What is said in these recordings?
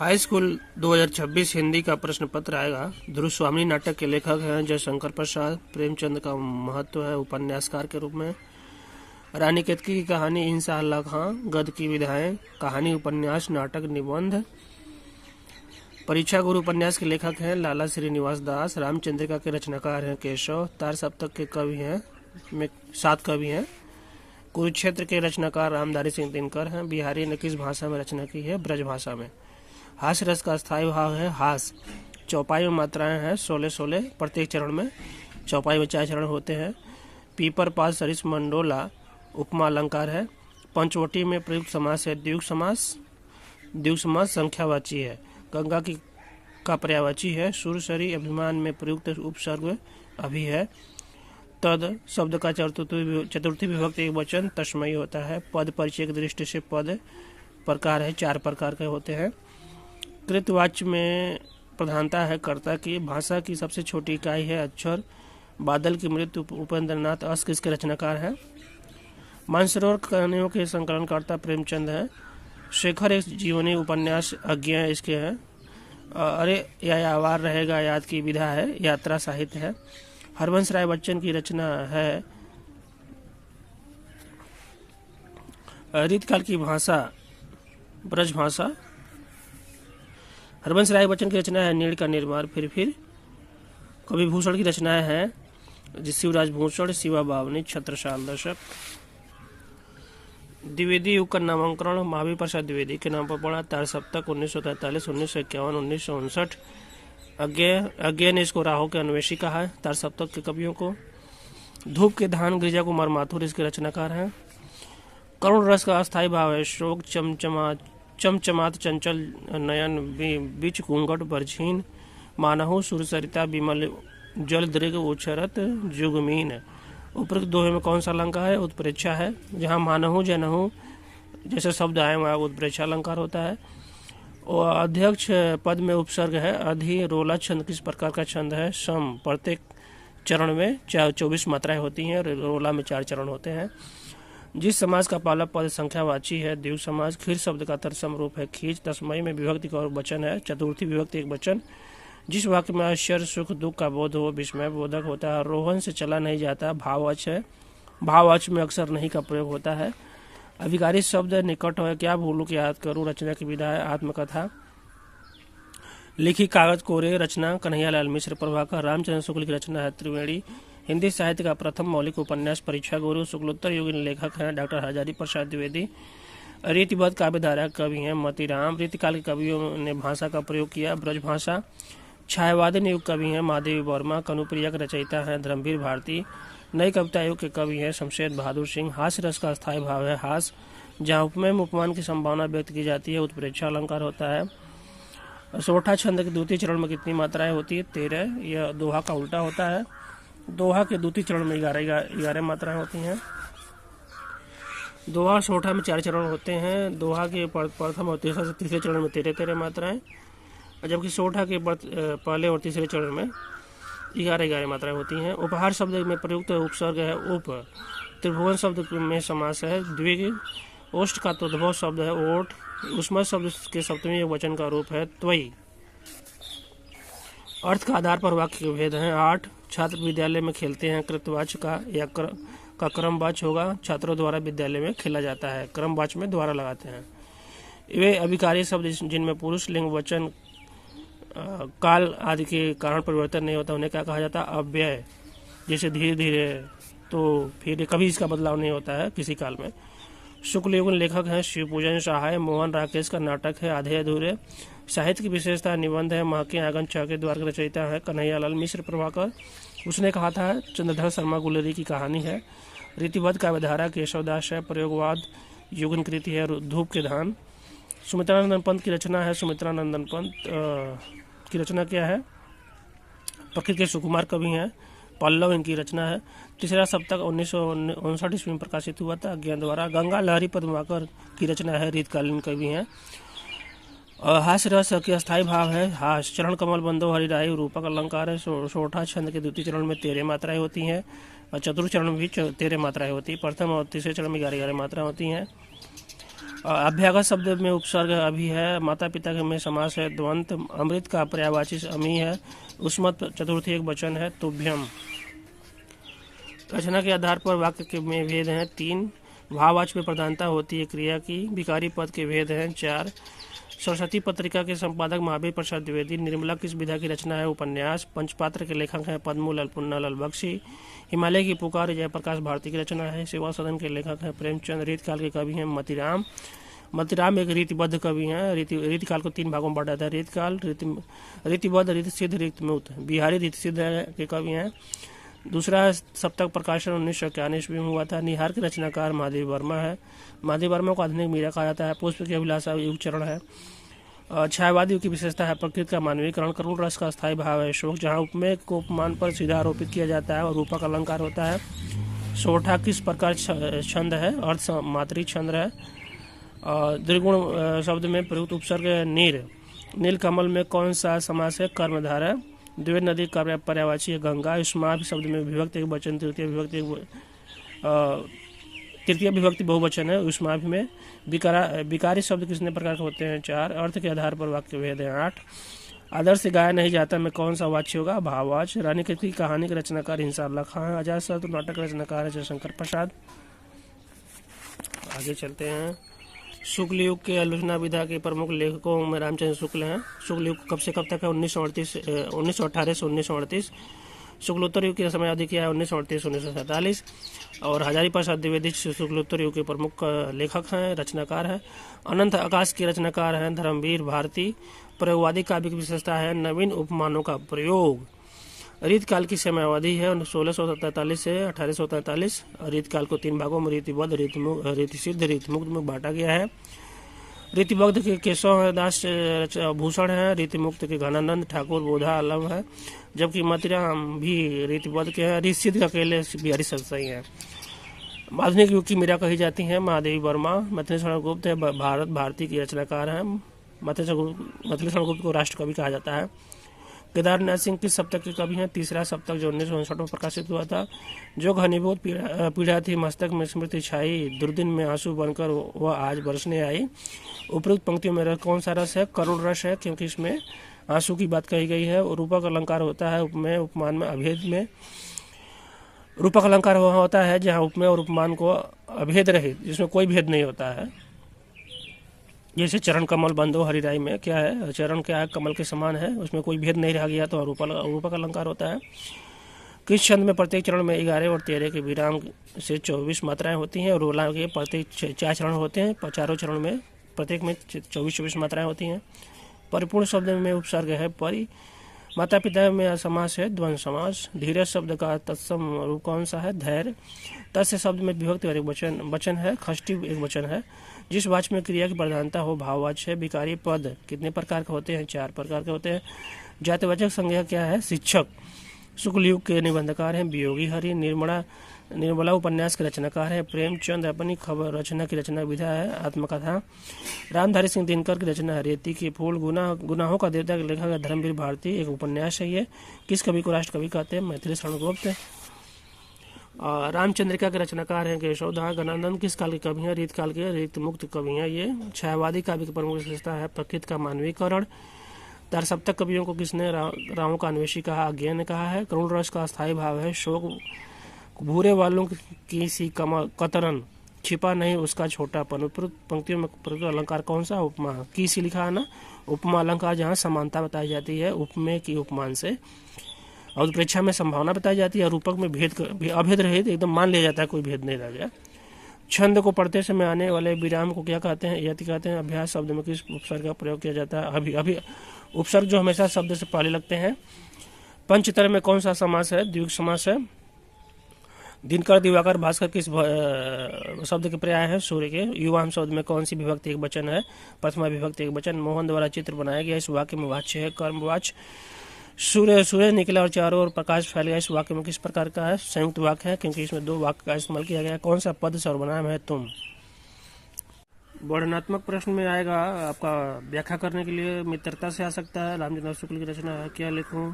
High school 2026 Hindi का प्रश्न पत्र आएगा। ध्रुव स्वामी नाटक के लेखक हैं जयशंकर प्रसाद। प्रेमचंद का महत्व है उपन्यासकार के रूप में। रानी केतकी की कहानी इंसा अल्लाह खां। गद्य की विधाएं कहानी उपन्यास नाटक निबंध। परीक्षा गुरु उपन्यास के लेखक हैं लाला श्रीनिवास दास। रामचंद्रिका के रचनाकार हैं केशव। तार सप्तक के कवि हैं 7 कवि हैं। कुरुक्षेत्र के रचनाकार रामधारी सिंह दिनकर हैं। बिहारी ने किस भाषा में रचना की है? ब्रज भाषा में। हास्य रस का स्थायी भाव है हास। चौपाई में मात्राएं हैं 16-16 प्रत्येक चरण में। चौपाई में 4 चरण होते हैं। पीपर पास सरिस मंडोला उपमा अलंकार है। पंचवटी में प्रयुक्त समास है द्विगु समास। द्विगु समास संख्यावाची है। गंगा की का पर्यायवाची है। सुरसरी अभिमान में प्रयुक्त उपसर्ग अभी है। तद शब्द का चतुर्थी विभक्त एक वचन तस्मयी होता है। पद परिचय की दृष्टि से पद प्रकार है 4 प्रकार के होते हैं। कृतवाच्य में प्रधानता है कर्ता की। भाषा की सबसे छोटी इकाई है अक्षर। बादल की मृत्यु उपेंद्रनाथ अस किसके रचनाकार है? मानसरोवर कहानियों के संकलनकर्ता प्रेमचंद है। शेखर एक जीवनी उपन्यास अज्ञा इसके है। अरे या आवार रहेगा याद की विधा है। यात्रा साहित्य है। हरवंश राय बच्चन की रचना है। रीतकाल की भाषा ब्रज भाषा। हरवंश राय बच्चन की रचना है नीड़ का निर्माण। फिर कवि भूषण की रचना है शिवराज भूषण शिवा बावनी छत्रसाल दशक। द्विवेदी युग का नामांकन महावीर प्रसाद द्विवेदी के नाम पर पड़ा। तार सप्तक 1943, 1951, 1959। अज्ञे ने इसको राहो के अन्वेषी कहा है। तार सप्तक के कवियों को। धूप के धान गिरिजा कुमार माथुर इसके रचनाकार हैं। करुण रस का अस्थायी भाव है शोक चमचमात चंचल नयन बीच घूंघट बरछीन। मानहु सुरसरिता विमल जल दृग उछरत जुगमीन। उपरोक्त दोहे में कौन सा अलंकार है? उत्प्रेक्षा है। जहाँ मानहु जनहु जैसे शब्द आए वहाँ उत्प्रेक्षा अलंकार होता है। और अध्यक्ष पद में उपसर्ग है। अधि रोला छंद किस प्रकार का छंद है? सम। प्रत्येक चरण में 24 मात्राएं होती हैं। रोला में 4 चरण होते हैं। जिस समाज का पहला पद संख्यावाची है द्विगु समाज। खीर शब्द का तत्सम रूप है खींच। तस्मयी में विभक्ति का वचन है। चतुर्थी विभक्ति एक वचन। जिस वाक्य में आश्चर्य सुख दुख का बोध हो विस्मय बोधक होता है। रोहन से चला नहीं जाता भाववाच है। भाववाच में अक्सर नहीं का प्रयोग होता है। अभिकारी शब्द निकट है। क्या भूलू की याद करूं रचना की विधा है आत्मकथा। लिखी कागज कोरे रचना कन्हैयालाल मिश्र। प्रभाकर रामचंद्र शुक्ल की रचना है त्रिवेणी। हिंदी साहित्य का प्रथम मौलिक उपन्यास परीक्षा गुरु। शुक्लोत्तर युगीन लेखक हैं डॉक्टर हजारी प्रसाद द्विवेदी। रीतिबद्ध काव्यधारा कवि हैं मोतीराम। रीतिकाल के कवियों ने भाषा का प्रयोग किया ब्रज भाषा। छायावादन युग कवि हैं महादेवी वर्मा। कनुप्रिया के रचयिता हैं धर्मवीर भारती। नई कविता युग के कवि हैं शमशेर बहादुर सिंह। हास्य रस का स्थायी भाव है हास। जहाँ उपमेय उपमान की संभावना व्यक्त की जाती है उत्प्रेक्षा अलंकार होता है। सोठा छंद के द्वितीय चरण में कितनी मात्राएं होती है? 13। यह दोहा का उल्टा होता है। दोहा के द्वितीय चरण में 11 मात्राएं होती हैं। दोहा सोठा में 4 चरण होते हैं। दोहा के प्रथम और तीसरे चरण में 13 मात्राएं, जबकि सोठा के पहले और तीसरे चरण में 11 मात्राएं होती हैं। उपहार शब्द में प्रयुक्त उपसर्ग है उप। त्रिभुवन शब्द में समास है द्विग। ओष्ठ का तद्भव शब्द है ओठ। उष्मा शब्द के सप्तमी वचन का रूप है त्वयी। अर्थ का आधार पर वाक्य के भेद हैं 8। छात्र विद्यालय में खेलते हैं कृतवाच्य का या का क्रमवाच्य होगा। छात्रों द्वारा विद्यालय में खेला जाता है। क्रमवाच्य में द्वारा लगाते हैं। वे अभिकारी शब्द जिनमें पुरुष लिंग वचन काल आदि के कारण परिवर्तन नहीं होता उन्हें क्या कहा जाता है? अव्यय। जैसे धीरे धीरे तो फिर कभी इसका बदलाव नहीं होता है किसी काल में। शुक्ल युगीन लेखक हैं शिवपूजन सहाय। मोहन राकेश का नाटक है आधे अधूरे। साहित्य की विशेषता निबंध है। महकी आंगन 6 के द्वार के रचयिता है कन्हैयालाल मिश्र। प्रभाकर उसने कहा था चंद्रधर शर्मा गुलेरी की कहानी है। रीतिबद्ध काव्यधारा केशवदास है। प्रयोगवाद युगन कृति है धूप के धान। सुमित्रानंदन पंत की रचना है। सुमित्रानंदन पंत की रचना क्या है? प्रकृति के सुकुमार कवि हैं। पल्लव इनकी रचना है। तीसरा सप्तक 1959 ईस्वी में प्रकाशित हुआ था अज्ञान द्वारा। गंगा लहरी पद्माकर की रचना है। रीतकालीन कवि हैं। हास्य रस के अस्थायी भाव है हास। चरण कमल बंदो हरिराय रूपक अलंकार है। सोठा छंद के द्वितीय चरण में 13 मात्राएं होती हैं और चतुर्थ चरण में भी 13 मात्राएं होती हैं। प्रथम और तीसरे चरण में 11 मात्राएं होती हैं। अभ्यागत शब्द में उपसर्ग अभी है, माता पिता के में समास है द्वंत, अमृत का पर्यायवाची अमी है, उस्मत चतुर्थी एक वचन है, तुभ्यम। रचना के आधार पर वाक्य के में भेद हैं 3, भाववाचक में प्रधानता होती है क्रिया की, विकारी पद के भेद हैं 4, सरस्वती पत्रिका के संपादक महावीर प्रसाद द्विवेदी, निर्मला किस विधा की रचना है उपन्यास, पंचपात्र के लेखक हैं पद्मू ललपुन्ना ललबख्शी, हिमालय की पुकार जयप्रकाश भारती की रचना है, सेवा सदन के लेखक हैं प्रेमचंद, रीतकाल के कवि हैं मतिराम। मतिराम एक रीतिबद्ध कवि हैं, रीतिकाल को 3 भागों में बांटा जाता है, रीतकाल, रीतिबद्ध, रीतिसिद्ध, रीतिमुक्त। बिहारी रीतिसिद्ध के कवि हैं। दूसरा सप्तक प्रकाशन 1991 ईस्वी में हुआ था। निहार के रचनाकार महादेव वर्मा है। महादेव वर्मा को आधुनिक मीरा कहा जाता है। पुष्प की अभिलाषा युग चरण है। छायावादी की विशेषता है प्रकृति का मानवीकरण, करुण रस का स्थायी भाव है, शोक, जहाँ उपमेय को उपमान पर सीधा आरोपित किया जाता है और रूपक अलंकार होता है। सोठा किस प्रकार छंद है, अर्थ मातृ छंद है। द्विगुण शब्द में प्रयुक्त उपसर्ग नीर, नील कमल में कौन सा समास है, कर्मधार है। द्विवेद नदी का पर्यायवाची है गंगा। युष्माभ शब्द में विभक्ति एक वचन, तृतीय विभक्ति बहुवचन है युष्माभ में। विकारी शब्द कितने प्रकार के होते हैं, 4। अर्थ के आधार पर वाक्य भेद है 8। आदर्श से गाया नहीं जाता में कौन सा वाच्य होगा, भाववाच। रानी की कहानी के रचनाकार इंसाल्लाह खां है। अजातशत्रु नाटक रचनाकार है जयशंकर प्रसाद। आगे चलते हैं। शुक्ल युग के आलोचना विधा के प्रमुख लेखकों में रामचंद्र शुक्ल हैं। शुक्ल युग कब से कब तक है, 1918 से 1938। शुक्लोत्तर युग की समयावधि क्या है, 1938 से 1947। और हजारी प्रसाद द्विवेदी शुक्लोत्तर युग के प्रमुख लेखक हैं, रचनाकार हैं। अनंत आकाश के रचनाकार हैं धर्मवीर भारती। प्रयोगवादी काव्य की विशेषता है नवीन उपमानों का प्रयोग। रीतकाल की समयावधि है 1643 से 1843। रीतकाल को 3 भागों में रीतिबद्ध, रीतिसिद्ध, रीतिमुक्त में बांटा गया है। रीतिबद्ध के केशव दास भूषण है, रीतिमुक्त के घनानंद ठाकुर बोधा आलम है, जबकि मतिराम भी रीतिबद्ध के हैं। रीतिसिद्ध के अकेले बिहारी सरसाई हैं। आधुनिक युग की मीरा कही जाती है महादेवी वर्मा। मथलेश्वर गुप्त है भारत भारती की रचनाकार है। मथलेश्वर गुप्त को राष्ट्र कवि कहा जाता है। केदारनाथ सिंह किस सप्तक के कवि हैं, तीसरा सप्तक जो 1959 में प्रकाशित हुआ था। जो घनीभूत पीड़ा थी मस्तक में स्मृति छाई, दुर्दिन में आंसू बनकर वह आज बरसने आई। उपरोक्त पंक्तियों में कौन सा रस है, करुण रस है, क्योंकि इसमें आंसू की बात कही गई है। और रूपक अलंकार होता है उपमेय उपमान में अभेद में। रूपक अलंकार वह होता है जहाँ उपमेय और उपमान को अभेद रहित, जिसमें कोई भेद नहीं होता है। जैसे चरण कमल बंधो हरिराई में क्या है, चरण क्या है, कमल के समान है, उसमें कोई भेद नहीं रह गया तो रूपक अलंकार होता है। किस छंद में प्रत्येक चरण में 11 और 13 के विराम से 24 मात्राएं होती हैं और रोला के प्रत्येक 4 चरण होते हैं। चारों चरण में प्रत्येक में 24 मात्राएं होती हैं। परिपूर्ण शब्द में उपसर्ग है परि। माता पिता में समास है द्वंद्व समास। धीरज शब्द का तत्सम रूप कौन सा है, धैर्य। तस्य शब्द में विभक्ति और एक वचन है, षष्ठी एक वचन है। जिस वाच्य में क्रिया की प्रधानता हो भाववाच्य है। विकारी पद कितने प्रकार के होते हैं, 4 प्रकार के होते हैं। जातिवाचक संज्ञा क्या है, शिक्षक। शुक्ल युग के निबंधकार हैं वियोगी हरि। निर्मला उपन्यास के रचनाकार है प्रेमचंद। अपनी खबर रचना की रचना विधा है आत्मकथा। रामधारी सिंह दिनकर की रचना है रेती के फूल। गुनाहों का देवता के लेखक है धर्मवीर भारती। एक उपन्यास है ये। किस कवि को राष्ट्र कवि कहते हैं, मैथिली गुप्त। रामचंद्रिका के रचनाकार हैं केशवदास। घनानंद किस काल के कवि हैं, रीतकाल के रीतमुक्त कवि हैं ये। छायावादी काव्य की प्रमुख विशेषता है प्रकृति का मानवीकरण। 4 सप्तक कवियों को किसने राहों का अन्वेषी कहा, अज्ञेय ने कहा है। करुण रस का स्थायी भाव है शोक। भूरे वालों की सी कतरन, छिपा नहीं उसका छोटापन। उपरोक्त पंक्तियों में प्रयुक्त अलंकार कौन सा, उपमा। की सी लिखा है ना, उपमा अलंकार जहाँ समानता बताई जाती है उपमेय की उपमान से, और परीक्षा में संभावना बताई जाती है। रूपक में अभेद रहित एकदम मान लिया जाता है, कोई भेद नहीं रह गया। छंद को पढ़ते समय आने वाले विराम को क्या कहते हैं, यति कहते हैं। अभ्यास शब्द में किस उपसर्ग का प्रयोग किया जाता है, अभी उपसर्ग जो हमेशा शब्द से पहले लगते हैं। पंचतर में कौन सा समास है, द्विगु समास है। दिनकर दिवाकर भास्कर किस शब्द के पर्याय है, सूर्य के। युवाम शब्द में कौन सी विभक्ति एक वचन है, प्रथमा विभक्ति एक वचन। मोहन द्वारा चित्र बनाया गया, इस वाक्य में वाच्य है कर्मवाच्य। सूर्य निकला और चारों ओर प्रकाश फैल गया, इस वाक्य में किस प्रकार का है, संयुक्त वाक्य है, क्योंकि इसमें 2 वाक्य का इस्तेमाल किया गया। कौन सा पद सर्वनाम है, तुम। वर्णनात्मक प्रश्न में आएगा आपका व्याख्या करने के लिए मित्रता से आ सकता है, रामचंद्र शुक्ल की रचना है, क्या लिखूं,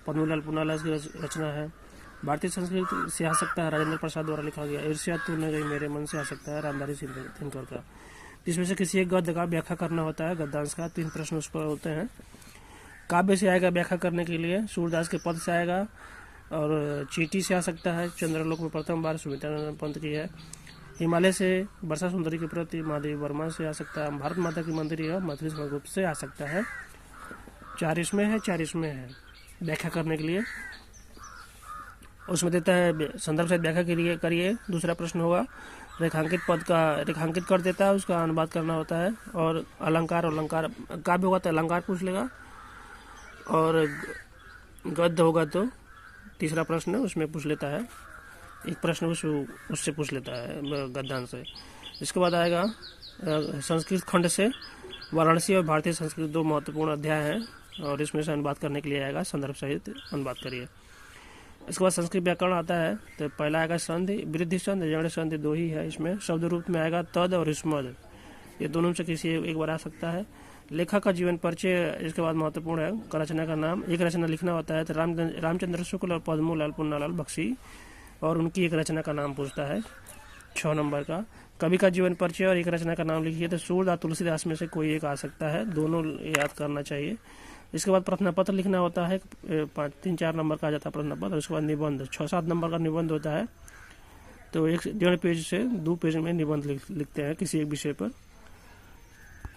पद्मूलाल पुनालाल की रचना है। भारतीय संस्कृत से आ सकता है, राजेंद्र प्रसाद द्वारा लिखा गया। ईर्ष्या तू न गई मेरे मन से आ सकता है, रामधारी सिंह दिनकर का। जिसमें से किसी एक गद्य का व्याख्या करना होता है। गद्यांश का 3 प्रश्न उस पर होते हैं। काव्य से आएगा व्याख्या करने के लिए, सूरदास के पद से आएगा और चीटी से आ सकता है, चंद्रलोक में प्रथम बार सुमित्रानंद पंत की है। हिमालय से वर्षा सुंदरी के प्रति महादेवी वर्मा से आ सकता है। भारत माता की मंदिर या मैथिली गुप्त से आ सकता है। 4 इसमें है व्याख्या करने के लिए। उसमें देता है संदर्भ से व्याख्या के लिए करिए। दूसरा प्रश्न होगा रेखांकित पद का रेखांकित कर देता है, उसका अनुवाद करना होता है। और अलंकार काव्य होगा तो अलंकार पूछ लेगा, और गद्य होगा तो तीसरा प्रश्न उसमें पूछ लेता है, एक प्रश्न उससे पूछ लेता है गद्यांश से। इसके बाद आएगा संस्कृत खंड से वाराणसी और भारतीय संस्कृत 2 महत्वपूर्ण अध्याय हैं, और इसमें से अनुवाद करने के लिए आएगा संदर्भ सहित अनुवाद करिए। इसके बाद संस्कृत व्याकरण आता है, तो पहला आएगा संधि, वृद्धि संधि, जड़ संधि 2 ही है इसमें। शब्द रूप में आएगा तद और स्मद, ये दोनों में से किसी एक बार आ सकता है। लेखक का जीवन परिचय इसके बाद महत्वपूर्ण है। रचना का नाम, एक रचना लिखना होता है तो रामचंद्र शुक्ल और पद्मूलाल पुन्नालाल बख्शी, और उनकी एक रचना का नाम पूछता है 6 नंबर का। कवि का जीवन परिचय और एक रचना का नाम लिखिए, तो सूरदास तुलसीदास में से कोई एक आ सकता है, दोनों याद करना चाहिए। इसके बाद प्रश्न पत्र लिखना होता है, 3-4 नंबर का आ जाता है प्रश्न पत्र। उसके बाद निबंध 6-7 नंबर का निबंध होता है, तो 1-1.5 पेज से 2 पेज में निबंध लिखते हैं किसी एक विषय पर।